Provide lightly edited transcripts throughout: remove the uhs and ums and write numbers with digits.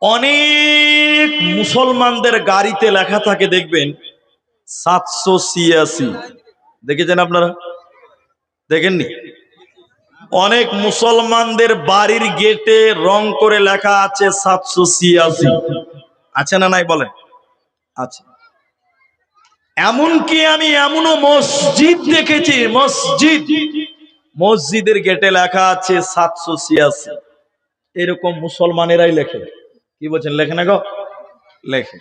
অনেক মুসলমানদের গাড়িতে লেখা থাকে দেখবেন 786। দেখেছেন আপনারা? দেখেননি? অনেক মুসলমানদের বাড়ির গেটে রং করে লেখা আছে 786। আছে না নাই বলেন? আচ্ছা। এমনকি আমি এমনও মসজিদ দেখেছি, মসজিদের গেটে লেখা আছে 786। এরকম মুসলমানেরাই লেখে। কি বলছেন, লেখে না গো? লেখে।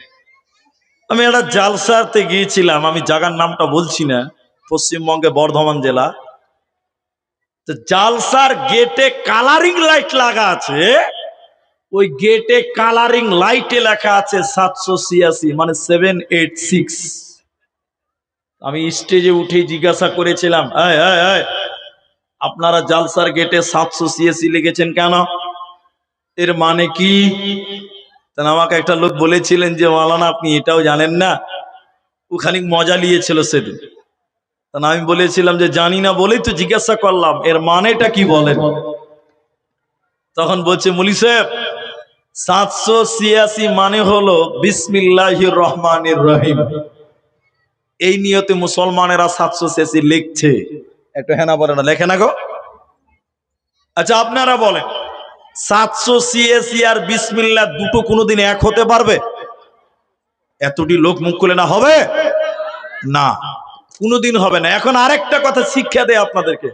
আমি একটা জালসাতে গিয়েছিলাম, আমি জায়গার নামটা বলছি না, পশ্চিমবঙ্গে বর্ধমান জেলা। তো জালসার গেটে কালারিং লাইট লাগা আছে, ওই গেটে কালারিং লাইটে লেখা আছে 786, মানে 786। আমি স্টেজে উঠে জিজ্ঞাসা করেছিলাম, আপনারা জালসার গেটে 786 লিখেছেন কেন? এর মানে কি? তাহলে আমাকে একটা লোক বলেছিলেন যে মাওলানা আপনি এটাও জানেন না। ও খানিক মজা নিয়েছিল সেদিন। তা আমি বলেছিলাম যে জানি না বলেই তো জিজ্ঞাসা করলাম, এর মানেটা কি বলেন? তখন বলছে মৌলী সাহেব 786 মানে হলো বিসমিল্লাহির রহমানির রহিম। এই নিয়তে মুসলমানেরা 786 লিখছে। একটু হেনা বলে না, লেখে না গো? আচ্ছা আপনারা বলেন 786 আর বিসমিল্লাহ দুটো কোনোদিন এক হতে পারবে? এতটি লোক মুখ খুলে না হবে না, কোনোদিন হবে না। এখন আরেকটা কথা শিক্ষা দেয় আপনাদেরকে,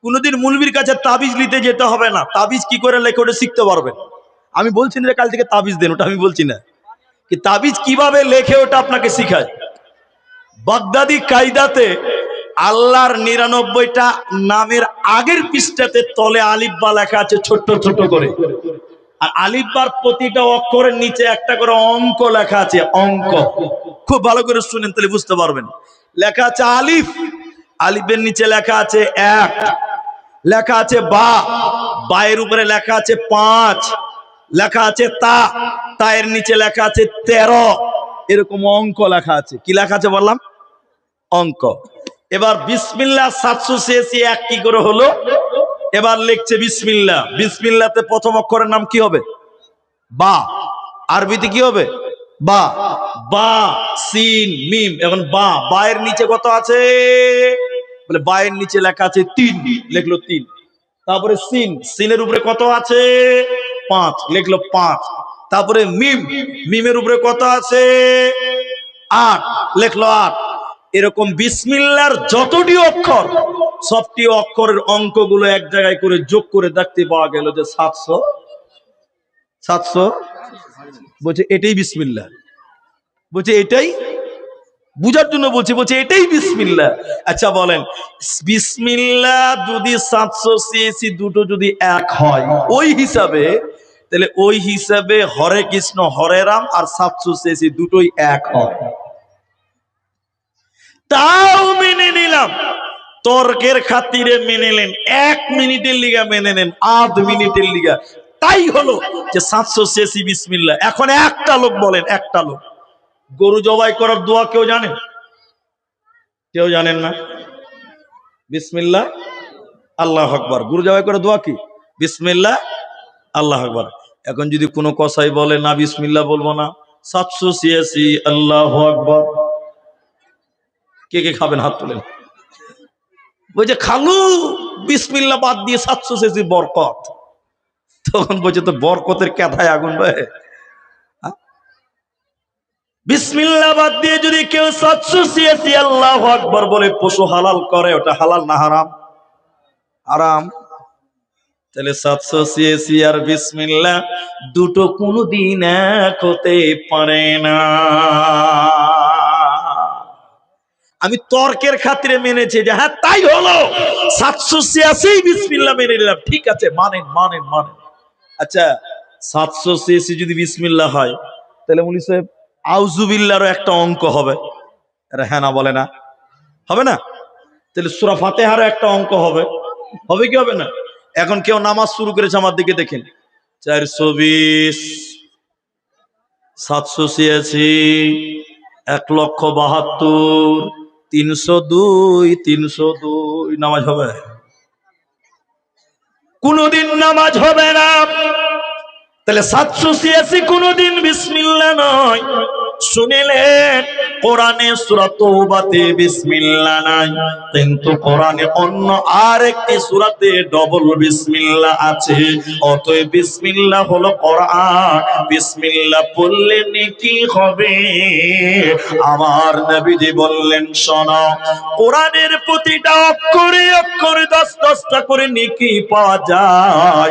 কোনোদিন মুলবির কাছে তাবিজ নিতে যেতে হবে না। তাবিজ কি করে লেখে ওটা শিখতে পারবেন। আমি বলছি না কাল থেকে তাবিজ দেন, ওটা আমি বলছি না। কি তাবিজ কিভাবে লেখে ওটা আপনাকে শিখায়। বাগদাদি কায়দাতে আল্লাহর 99টা নামের আগের পৃষ্ঠাতে তলে আলিফ বা লেখা আছে ছোট্ট ছোট করে, আর আলিফ বার প্রতিটা অক্ষরের নিচে একটা করে অঙ্ক লেখা আছে। অঙ্ক খুব ভালো করে শুনেন তাহলে বুঝতে পারবেন। লেখা আছে আলিফ, আলিফের নিচে লেখা আছে 1, লেখা আছে বা, বায়ের উপরে লেখা আছে 5, লেখা আছে তা, তায়ের নিচে লেখা আছে 13। এরকম অঙ্ক লেখা আছে। কি লেখা আছে বললাম? অঙ্ক। এবার বিসমিল্লাহ 786 এক কি করে হলো? এবার লিখছে বিসমিল্লাহ, বিসমিল্লাহতে প্রথম অক্ষরের নাম কি হবে? বা। আরবিতে কি হবে? বা। বা সিন মিম। এখন বা, বায়ের নিচে কত আছে? বলে বায়ের নিচে লেখা আছে 3, লিখলো 3। তারপরে সিন, সিনের উপরে কত আছে? 5, লিখলো 5। তারপরে মিম, মিমের উপরে কত আছে? 8, লিখলো 8। এরকম বিসমিল্লাহর যতটি অক্ষর, সবটি অক্ষরের অঙ্কগুলো এক জায়গায় করে যোগ করে দেখতে পাওয়া গেল যে 700। বলছে এটাই বিসমিল্লাহ। বলছে এটাই বুঝার জন্য বলছে, বলছে এটাই বিসমিল্লাহ। আচ্ছা বলেন বিসমিল্লাহ যদি 786 দুটো যদি এক হয় ওই হিসাবে, তাহলে ওই হিসাবে হরে কৃষ্ণ হরে রাম আর 786 দুটোই এক হয়। তাও মেনে নিলাম, তর্কের খাতিরে মেনে নেন, 1 মিনিটের লিগা মেনে নেন, 8 মিনিটের লিগা। তাই হলো যে 786 বিসমিল্লাহ। এখন একটা লোক বলেন, একটা লোক গরু জবাই করার দোয়া কেউ জানেন? কেউ জানেন না? বিসমিল্লাহ আল্লাহু আকবার। গরু জবাই করার দোয়া কি? বিসমিল্লাহ আল্লাহু আকবার। এখন যদি কোনো কসাই বলে না বিসমিল্লাহ বলবো না, 786 আল্লাহু আকবার, কে কে খাবেন হাত তোলেন। বলছে খালু বিসমিল্লাহ বাদ দিয়ে 786 বরকত। তখন বলছে তো বরকতের কথায় আগুন ভাই। বিসমিল্লাহ বাদ দিয়ে যদি কেউ 786 আল্লাহু আকবার বলে পশু হালাল করে, ওটা হালাল না হারাম? হারাম। তাহলে 786 আর বিসমিল্লাহ দুটো কোনোদিন এক হতে পারে না। আমি তর্কের খাতিরে মেনেছি যে হ্যাঁ তাই হলো, 786 বিসমিল্লাহ মেনে নিলাম, ঠিক আছে মানেন মানেন মানেন। আচ্ছা 786 যদি বিসমিল্লাহ হয়, তাহলে মৌলী সাহেব আউযুবিল্লাহরও একটা অঙ্ক হবে। আরে হ্যাঁ না বলে না? হবে না? তাহলে সূরা ফাতিহারও একটা অঙ্ক হবে। হবে কি হবে না? এখন কেউ নামাজ শুরু করেছে, আমার দিকে দেখেন, 420, 786, 1,72,000, 302, 302, নামাজ হবে? কোনদিন নামাজ হবে না। তাহলে 786 কোনদিন বিসমিল্লাহ নয়। শুনিলেন কোরআনে সূরা তওবাতে বিসমিল্লাহ নাই, কিন্তু কোরআনে অন্য আরেকটি সূরাতে ডবল বিসমিল্লাহ আছে। অতএব বিসমিল্লাহ হলো কোরআন, বিসমিল্লাহ পড়লে নেকি হবে। আমার নবীজি বললেন, শোনো, কোরআনের প্রতিটা অক্ষরে অক্ষরে 10-10টা করে নেকি পাওয়া যায়।